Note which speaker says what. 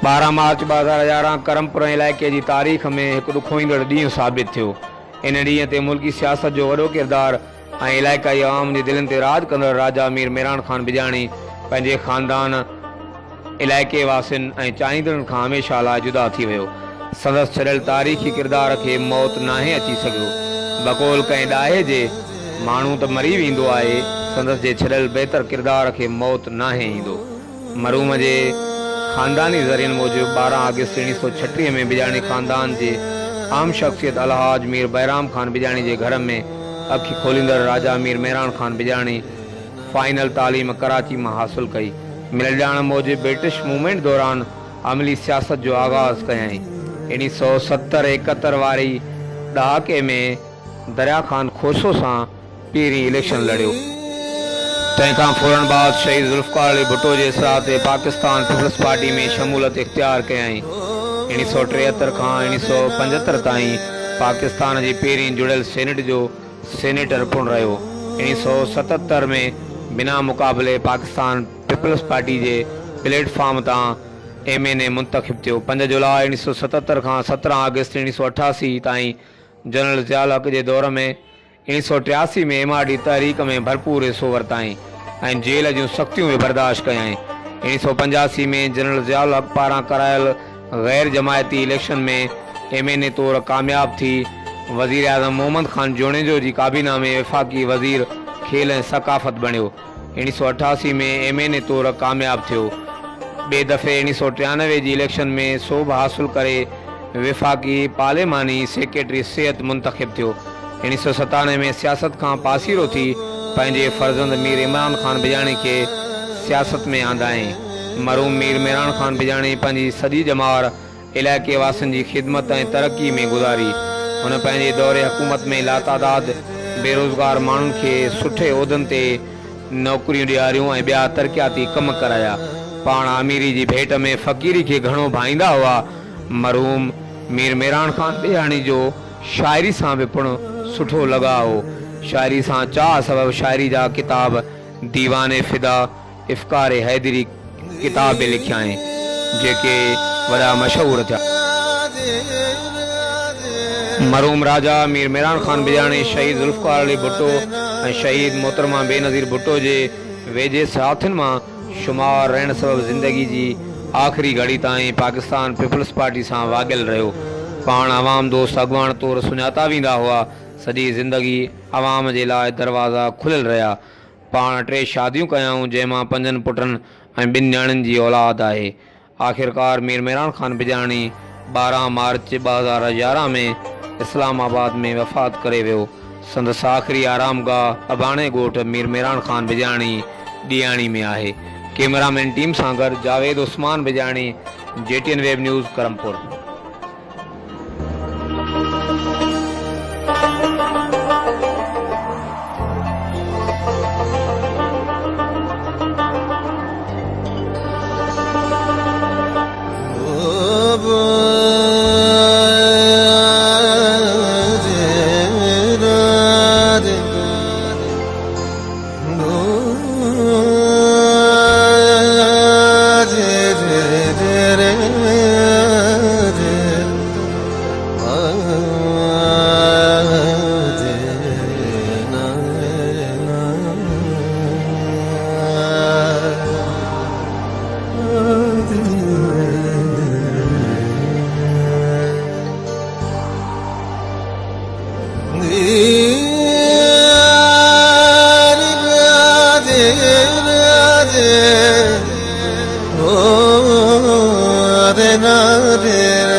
Speaker 1: बारह मार्च 2011 करमपुर इलाइक़े जी तारीख़ में एक ॾुखोईंदड़ ॾींहुं साबित थियो। इन ॾींहं ते मुल्की सियासत जो वॾो किरदार ऐं इलाइक़ाई आवाम जी दिलनि ते राज कंदड़ राजा मीर मेरान ख़ान बिजाणी पंहिंजे ख़ानदान, इलाइक़े वासियुनि ऐं चाहींदड़नि खां हमेशह लाइ जुदा थी वियो। संदसि छॾियल तारीख़ी किरदार खे मौत नाहे अची सघियो। बक़ौल कंहिं ॾाहे जे माण्हू त मरी वेंदो आहे, संदसि जे छॾियल बहितर किरदार खे मौत नाहे ईंदो। मरहूम जे ख़ानदानी ज़रियनि मूजिब 12 अगस्त 1936 में बिजाणी ख़ानदान जे आम शख़्सियत अलहाज मीर बैराम ख़ान बिजाणी जे घर में अखि खोलींदड़ राजा मीर मेरान ख़ान बिजाणी फाइनल तालीम कराची में हासिल कई। मिलियल ॼाण मूजिब ब्रिटिश मूवमेंट दौरान अमली सियासत जो आगाज़ कयई। 1970-71 वारी ॾहाके में दरिया ख़ान खोसो सां पहिरीं इलेक्शन लड़ियो। तंहिंखां फौरन बाद शहीद ज़ुल्फ़िकार अली भुट्टो जे इसराह ते पाकिस्तान पीपल्स पार्टी में शमूलियत इख्तियार कयई। 1973 खां 1975 ताईं पाकिस्तान जी पहिरीं जुड़ियल सेनेट जो सेनेटर पिणु रहियो। 1977 में बिना मुक़ाबले पाकिस्तान पीपल्स पार्टी जे प्लेटफॉर्म तां MNA मुंतखब थियो। 5 जुलाई 1977 खां 17 अगस्त 1988 ताईं जनरल ज़ियाउल हक़ जे दौर में 1983 में MRD तहरीक में भरपूर हिस्सो वरिताई ऐं जेल जूं सख़्तियूं बि बर्दाश्त कयाई। 1985 में जनरल ज़ियाउल हक़ पारां करायल गैर जमायती इलेक्शन में MNA तौर कामयाब थी वज़ीर आज़म मोहम्मद ख़ान जोड़ेजो जी काबीना में वफ़ाक़ी वज़ीर खेल ऐं सक़ाफ़त बणियो। 1988 में MNA तौर कामयाब थियो। ॿिए दफ़े 1993 जी इलेक्शन में सोभ हासिल करे वफ़ाक़ी पार्लिमानी सेक्रेटरी सिहत मुंतखब थियो। 1997 में सियासत खां पासीरो थी पंहिंजे फर्ज़ंद मीर इमरान ख़ान बिजाणी खे सियासत में आंदाई। मरहूम मीर मेरान ख़ान बिजाणी पंहिंजी सॼी जमार इलाइक़े वासियुनि जी ख़िदमत ऐं तरक़ी में गुज़ारी। हुन पंहिंजे दौरे हुकूमत में लातादाद बेरोज़गार माण्हुनि खे सुठे उहिदनि ते नौकरियूं ॾियारियूं ऐं ॿिया तरक़ियाती कम कराया। पाण अमीरी जी भेट में फ़क़ीरी खे घणो भाईंदा हुआ। मरहूम मीर मेरान ख़ान बिजाणी जो शाइरी सां बि पिणु सुठो लॻाउ हो। शाइरी सां चाह सबबि शाइरी जा किताब दीवाने फ़िदा, इफ़्कार हैदरी किताब बि लिखिया आहिनि जेके वॾा मशहूर थिया। मरहूम राजा मीर मेरान ख़ान बिजाणी शहीद ज़ुल्फ़िकार अली भुट्टो ऐं शहीद मोहतरमा बेनज़ीर भुट्टो जे वेझे साथियुनि मां शुमार रहण सबबि ज़िंदगी जी आख़िरी घड़ी ताईं पाकिस्तान पीपल्स पार्टी सां वाॻियल रहियो। पाण अवाम दोस्त अॻवान तौरु सुञाता वेंदा हुआ। सॼी ज़िंदगी अवाम जे लाइ दरवाज़ा खुलियल रहिया। पाण 3 शादियूं कयाऊं, जंहिंमां 5 पुटनि ऐं 2 न्याणियुनि जी औलाद आहे। आख़िरकार मीर मेरान ख़ान बिजाणी 12 मार्च 2011 में इस्लामाबाद में वफ़ात करे वियो। संदसि आख़िरी आरामगाह अबाणे ॻोठ मीर मेरान ख़ान बिजाणी ॾियाणी में आहे। कैमरामैन टीम सां गॾु Javed Usman Bijani, JTN web news, Karampur.
Speaker 2: Radhe